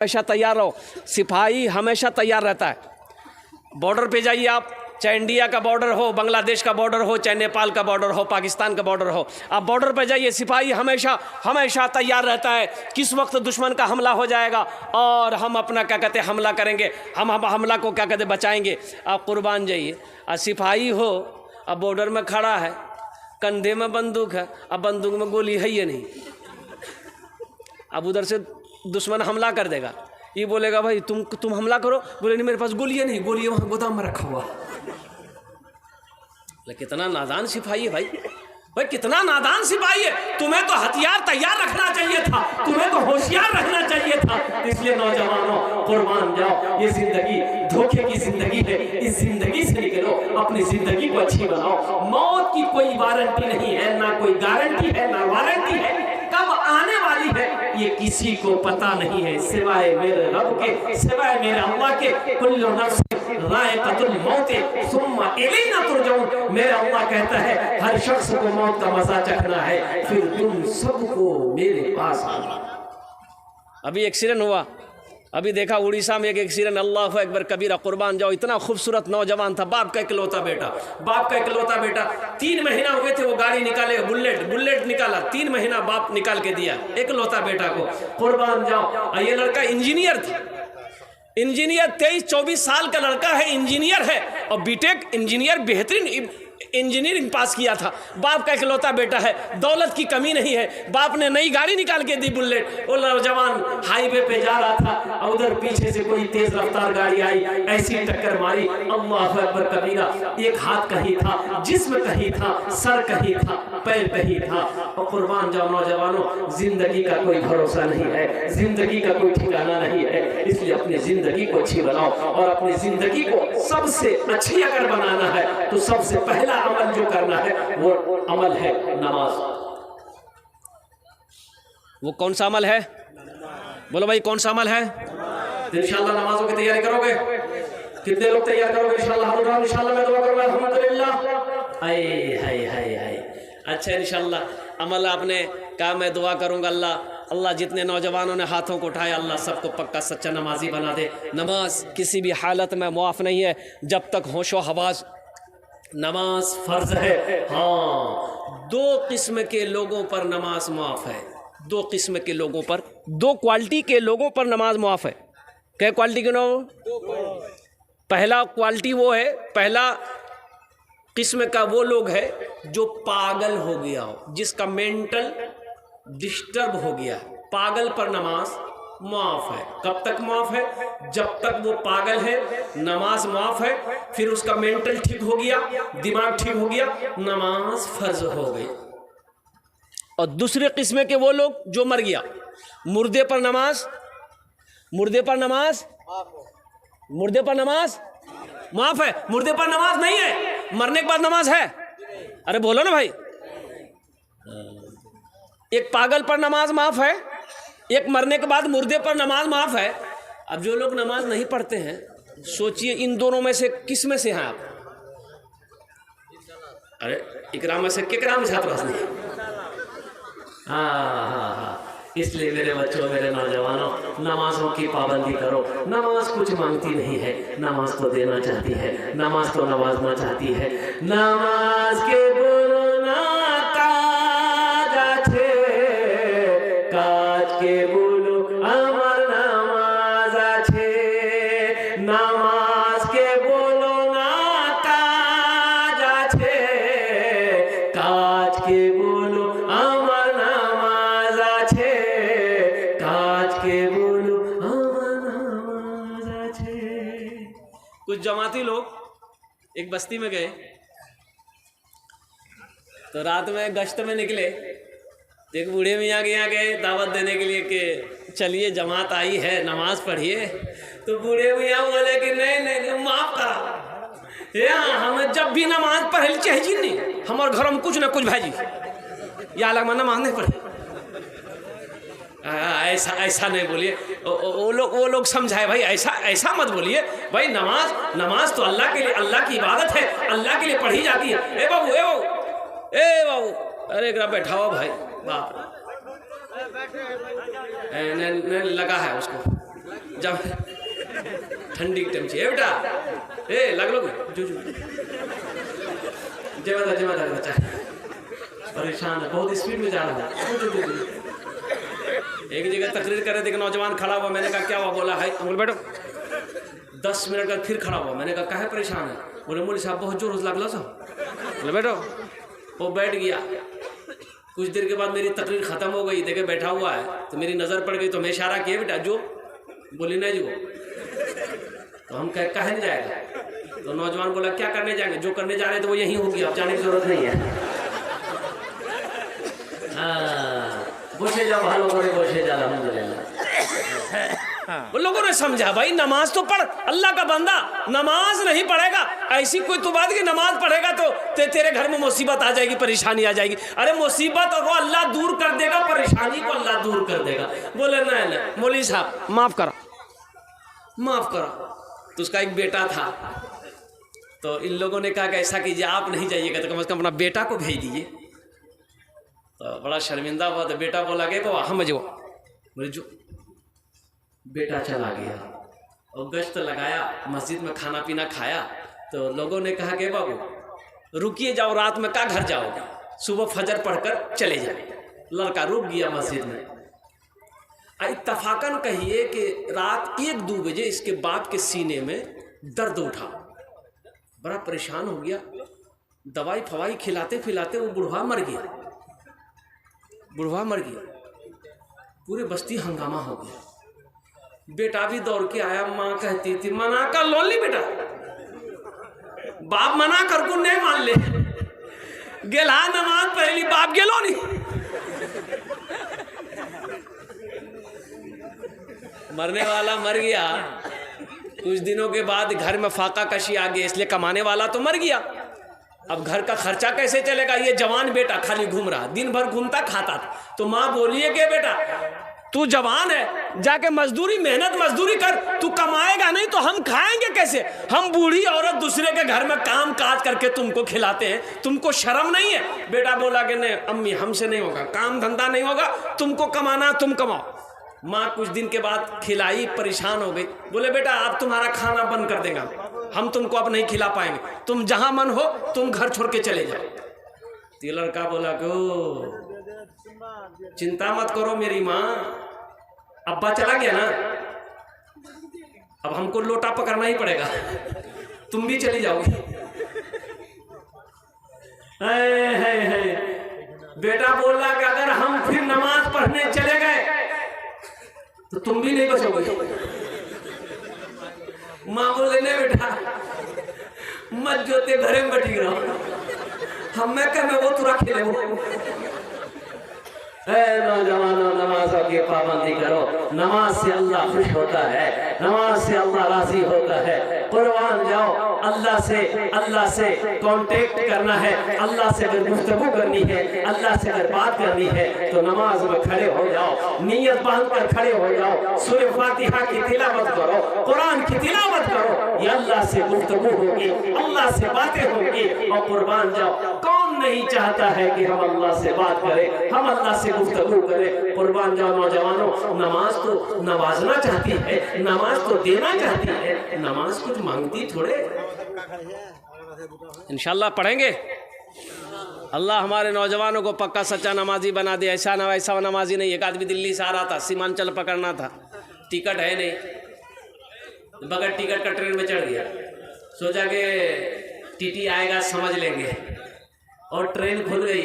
हमेशा तैयार रहो। सिपाही हमेशा तैयार रहता है। बॉर्डर पे जाइए आप, चाहे इंडिया का बॉर्डर हो, बांग्लादेश का बॉर्डर हो, चाहे नेपाल का बॉर्डर हो, पाकिस्तान का बॉर्डर हो, आप बॉर्डर पे जाइए, सिपाही हमेशा हमेशा तैयार रहता है किस वक्त दुश्मन का हमला हो जाएगा और हम अपना क्या कहते हैं हमला करेंगे, हम हमला को क्या कहते बचाएंगे। आप कुर्बान जाइए, और सिपाही हो, अब बॉर्डर में खड़ा है, कंधे में बंदूक है, अब बंदूक में गोली है ही नहीं, अब उधर से दुश्मन हमला कर देगा, ये बोलेगा भाई तुम हमला करो, बोले नहीं मेरे पास गोलियां नहीं, गोलियां वहाँ गोदाम में रखा हुआ। कितना नादान सिपाही है भाई कितना नादान सिपाही है। तुम्हें तो हथियार तैयार रखना चाहिए था, तुम्हें तो होशियार रखना चाहिए था। इसलिए नौजवानों कुर्बान जाओ, ये जिंदगी धोखे की जिंदगी है, इस जिंदगी से निकलो, अपनी जिंदगी को अच्छी बनाओ। मौत की कोई वारंटी नहीं है, ना कोई गारंटी है, ना वारंटी है, कब आने वाली है ये किसी को पता नहीं है, सिवाय मेरे रब के, सिवाय मेरे अल्लाह के। कुल्लु नफ्स ज़ाइक़तुल मौत सुम्मा इलैना तुरजऊन। मेरा अल्लाह कहता है हर शख्स को मौत का मजा चखना है, फिर तुम सबको मेरे पास आना। अभी एक्सीडेंट हुआ, अभी देखा उड़ीसा में एक एक्सीडेंट, अल्लाह अकबर कबीरा, कुर्बान जाओ। इतना खूबसूरत नौजवान था, बाप का इकलौता बेटा, 3 महीना हुए थे वो गाड़ी निकाले, बुलेट निकाला, 3 महीना बाप निकाल के दिया इकलौता बेटा को, कुर्बान जाओ। ये लड़का इंजीनियर था, इंजीनियर 23-24 साल का लड़का है, इंजीनियर है, और बीटेक इंजीनियर, बेहतरीन इंजीनियरिंग पास किया था। बाप का इकलौता बेटा है, दौलत की कमी नहीं है, बाप ने नई गाड़ी निकाल के दी बुलेट। वो नौजवान हाईवे पे जा रहा था और उधर पीछे से कोई तेज रफ्तार गाड़ी आई, ऐसी टक्कर मारी, अल्लाह अकबर कबीरा। एक हाथ कहीं था, जिस्म कहीं था, सर कहीं था, पैर कहीं था। और कुर्बान जाओ नौजवानों, जिंदगी का कोई भरोसा नहीं है, जिंदगी का कोई ठिकाना नहीं है। इसलिए अपनी जिंदगी को अच्छी बनाओ, और अपनी जिंदगी को सबसे अच्छी अगर बनाना है तो सबसे पहला अमल जो करना है वो अमल है नमाज। वो कौन सा अमल है? बोलो भाई कौन सा अमल है? इंशाल्लाह नमाजों की तैयारी करोगे? कितने लोग तैयार करोगे? इंशाल्लाह मैं दुआ करूंगा अल्हम्दुलिल्लाह। हाय अच्छा, इंशाल्लाह अमल आपने कहा, मैं दुआ करूंगा अल्लाह जितने नौजवानों ने हाथों को उठाया, अल्लाह सबको पक्का सच्चा नमाजी बना दे। नमाज किसी भी हालत में मुआफ़ नहीं है जब तक होशो हवास। नमाज फर्ज है। हाँ, 2 किस्म के लोगों पर नमाज मुआफ़ है, 2 किस्म के लोगों पर, 2 क्वालिटी के लोगों पर नमाज मुआफ़ है। क्या क्वालिटी के लोग? पहला क्वालिटी वो है, पहला किस्म का वो लोग है जो पागल हो गया हो, जिसका मेंटल डिस्टर्ब हो गया, पागल पर नमाज मुआफ़ है। कब तक मुआफ़ है? जब तक वो पागल है नमाज मुआफ़ है, फिर उसका मेंटल ठीक हो गया, दिमाग ठीक हो गया, नमाज फर्ज हो गई। और दूसरे किस्म के वो लोग जो मर गया, मुर्दे पर नमाज माफ है, मुर्दे पर नमाज नहीं है, मरने के बाद नमाज है। अरे बोलो ना भाई, एक पागल पर नमाज माफ है, एक मरने के बाद मुर्दे पर नमाज माफ है। अब जो लोग नमाज नहीं पढ़ते हैं, सोचिए इन दोनों में से किस में से हैं आप? अरे इकराम में से किकराम छात्र नहीं। हाँ, इसलिए मेरे बच्चों, मेरे नौजवानों, नमाजों की पाबंदी करो। नमाज कुछ मांगती नहीं है, नमाज तो देना चाहती है, नमाज तो नवाजना चाहती है। नमाज के बोलो ना काज आछे, काज के बोलो আমার নামাজ আছে, নামাজ के बोलो ना काज আছে, काज के बोलो আমার নামাজ আছে, काज के बोलो আমার নামাज আছে। कुछ जमाती लोग एक बस्ती में गए, तो रात में गश्त में निकले, एक बूढ़े मियाँ के यहाँ गए दावत देने के लिए कि चलिए जमात आई है, नमाज पढ़िए। तो बूढ़े मियाँ बोले कि नहीं माफ करा, यहाँ हमें जब भी नमाज पढ़े चाहिए नहीं, हमारे घर में कुछ ना कुछ भाजी या अलग में नमाज नहीं पढ़े। ऐसा नहीं बोलिए, वो लोग समझाए भाई, ऐसा मत बोलिए भाई। नमाज तो अल्लाह के लिए, अल्लाह की इबादत है, अल्लाह के लिए पढ़ी जाती है। ए बाबू, अरे एक बैठा हो भाई, बाप लगा है उसको। जब ठंडी टाइम चाहिए बेटा, ए लग लो जो जमा बच्चा परेशान है, बहुत स्पीड में जा रहा है। एक जगह तकरीर कर रहे थे कि नौजवान खड़ा हुआ, मैंने कहा क्या हुआ? बोला हाय बोल बैठो। 10 मिनट बाद फिर खड़ा हुआ, मैंने कहा काहे परेशान है? बोले मौलवी साहब बहुत जोर लगला सब। बोले बैठो। वो बैठ गया। कुछ देर के बाद मेरी तकरीर ख़त्म हो गई, देखे बैठा हुआ है तो मेरी नज़र पड़ गई, तो मैं इशारा किया बेटा जो, बोली नहीं जो। तो हम कहे नहीं जाएगा? तो नौजवान बोला क्या करने जाएंगे, जो करने जा रहे हैं तो वो यहीं होगी, अब जाने की जरूरत नहीं है। बसे जाओ भालो करे बसे जा, वो लोगों ने समझा भाई नमाज तो पढ़, अल्लाह का बंदा नमाज नहीं पढ़ेगा, ऐसी कोई तो बात कि नमाज पढ़ेगा तो तेरे घर में मुसीबत आ जाएगी, परेशानी आ जाएगी। अरे मुसीबत को अल्लाह दूर कर देगा, परेशानी को अल्लाह दूर कर देगा। बोले नहीं मौलवी साहब माफ करो। तो उसका एक बेटा था, तो इन लोगों ने कहा कि ऐसा कीजिए आप नहीं जाइएगा तो कम से कम अपना बेटा को भेज दीजिए। तो बड़ा शर्मिंदा हुआ, तो बेटा बोला कि बाबा हम जो, बोले जो। बेटा चला गया और गश्त लगाया, मस्जिद में खाना पीना खाया। तो लोगों ने कहा कि बाबू रुकिए, जाओ रात में का घर जाओगे, सुबह फजर पढ़कर चले जाए। लड़का रुक गया मस्जिद में। इत्तफाकन कहिए कि रात 1-2 बजे इसके बाप के सीने में दर्द उठा, बड़ा परेशान हो गया। दवाई फवाई खिलाते खिलाते वो बुढ़वा मर गया। पूरे बस्ती हंगामा हो गया। बेटा भी दौड़ के आया, माँ कहती थी मना कर लो ली बेटा, बाप मना कर को नहीं मान ले, गेला नमाज पहली बाप गेलो नहीं। मरने वाला मर गया, कुछ दिनों के बाद घर में फाका कशी आ गई, इसलिए कमाने वाला तो मर गया। अब घर का खर्चा कैसे चलेगा? ये जवान बेटा खाली घूम रहा, दिन भर घूमता खाता था। तो माँ बोलिए कि बेटा तू जवान है, जाके मेहनत मजदूरी कर, तू कमाएगा नहीं तो हम खाएंगे कैसे? हम बूढ़ी औरत दूसरे के घर में काम काज करके तुमको खिलाते हैं, तुमको शर्म नहीं है? बेटा बोला कि नहीं अम्मी हमसे नहीं होगा, काम धंधा नहीं होगा, तुमको कमाना तुम कमाओ। माँ कुछ दिन के बाद खिलाई, परेशान हो गई। बोले बेटा अब तुम्हारा खाना बंद कर देगा, हम तुमको अब नहीं खिला पाएंगे, तुम जहां मन हो तुम घर छोड़ के चले जाओ। तो लड़का बोला कि चिंता मत करो मेरी माँ, अब्बा चला गया ना, अब हमको लोटा पकड़ना ही पड़ेगा, तुम भी चली जाओगी। बेटा बोला कि अगर हम फिर नमाज पढ़ने चले गए तो तुम भी नहीं बचोगे। माँ बोले नहीं बेटा मत जोते घरे में बैठी रहो, हम मैं क्या मैं वो तुरा खेले वो। नौजवानों नमाजों की पाबंदी करो, नमाज से अल्लाह खुश होता है, नमाज से अल्लाह राजी होता है। कुर्बान जाओ, अल्लाह से कांटेक्ट करना है, अल्लाह से अगर गुफ्तगू करनी है, अल्लाह से अगर बात करनी है तो नमाज में खड़े हो जाओ, नियत बांध कर खड़े हो जाओ, सूरह फातिहा की तिलावत करो, कुरान की तिलावत करो, ये अल्लाह से गुफ्तगू होगी, अल्लाह से बातें होंगी। और कुर्बान जाओ, कौन नहीं चाहता है कि हम अल्लाह से बात करें, हम अल्लाह से गुफ्तगू करें। कुर्बान जाओ नौजवानों, नमाज तो नवाजना चाहती है, नमाज तो देना चाहती है, नमाज कुछ मांगती थोड़े। इंशाल्लाह पढ़ेंगे। अल्लाह हमारे नौजवानों को पक्का सच्चा नमाजी बना दे। ऐसा नमाजी नहीं। एक आदमी दिल्ली से आ रहा था, सीमांचल पकड़ना था, टिकट है नहीं, बगैर टिकट का ट्रेन में चढ़ गया, सोचा कि टीटी आएगा समझ लेंगे, और ट्रेन खुल गई।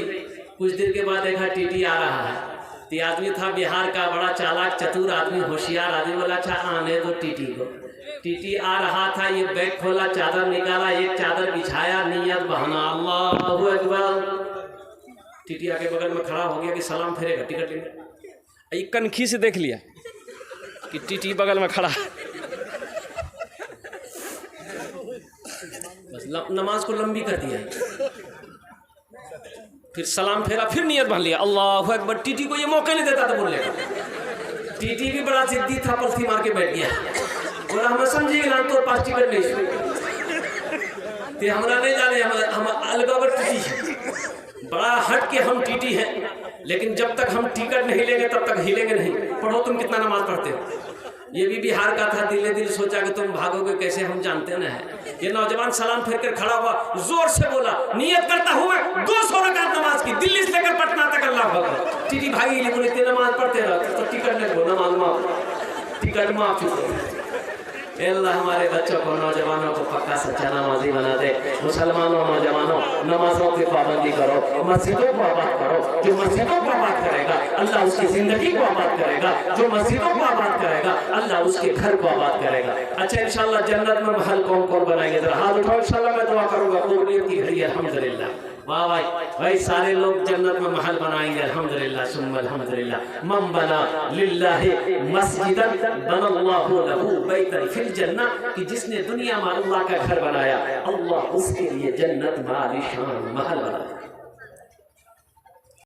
कुछ देर के बाद देखा टीटी आ रहा है। तो आदमी था बिहार का, बड़ा चालाक चतुर आदमी, होशियार आदमी, बोला अच्छा आने दो टीटी को। टीटी आ रहा था, ये बैग खोला, चादर निकाला, एक चादर बिछाया, नियत बहाना अल्लाहू अकबर। टीटी आके बगल में खड़ा हो गया कि सलाम फेरेगा टिकट लेने। एक कनखी से देख लिया कि टीटी बगल में खड़ा, बस नमाज को लंबी कर दिया। फिर सलाम फेरा, फिर नियत बांध लिया अल्लाहू अकबर। टीटी को ये मौका नहीं देता था बोलने का। टीटी भी बड़ा जिद्दी था, पलथी मार के बैठ गया, बोला हमें समझिएगा तो 5 टिकट नहीं हमारा नहीं जाने, हम अलगावर टीटी, बड़ा हट के हम टीटी हैं, लेकिन जब तक हम टिकट नहीं लेंगे तब तक हिलेंगे नहीं। पढ़ो तुम कितना नमाज पढ़ते हो, ये भी बिहार का था, दिले दिल सोचा कि तुम भागोगे कैसे, हम जानते न है। ये नौजवान सलाम फेर कर खड़ा हुआ, जोर से बोला, नियत करता हुआ 200 रकात नमाज की, दिल्ली से लेकर पटना तक। अल्लाह अकबर। टीटी भागी बोले इतनी नमाज पढ़ते रहो तो टिकट नहीं दो, नमाज माफ, टिकट माफ। अल्लाह हमारे बच्चों को, नौजवानों को पक्का सच्चा नमाजी बना दे। मुसलमानों नौजवानों, नमाजों की पाबंदी करो, मस्जिदों को आबाद करो। जो मस्जिदों को आबाद करेगा अल्लाह उसकी जिंदगी को आबाद करेगा, जो मस्जिदों को आबाद करेगा अल्लाह उसके घर को आबाद करेगा। अच्छा इंशाल्लाह जन्नत में महल कौन कौन बनाएंगे, जरा हाथ उठाओ, इंशाल्लाह मैं दुआ करूंगा। कबूलियत की घड़ी अल्हम्दुलिल्लाह। वाह भाई भाई, सारे लोग जन्नत में महल बनाएंगे अल्हम्दुलिल्लाह सुम्मा अल्हम्दुलिल्लाह। मन बना लिल्लाहि मस्जिदन बनल्लाहु लहू बैतन फिल जन्नह, कि जिसने दुनिया में अल्लाह का घर बनाया अल्लाह उसके लिए जन्नत में आलीशान महल बनाया।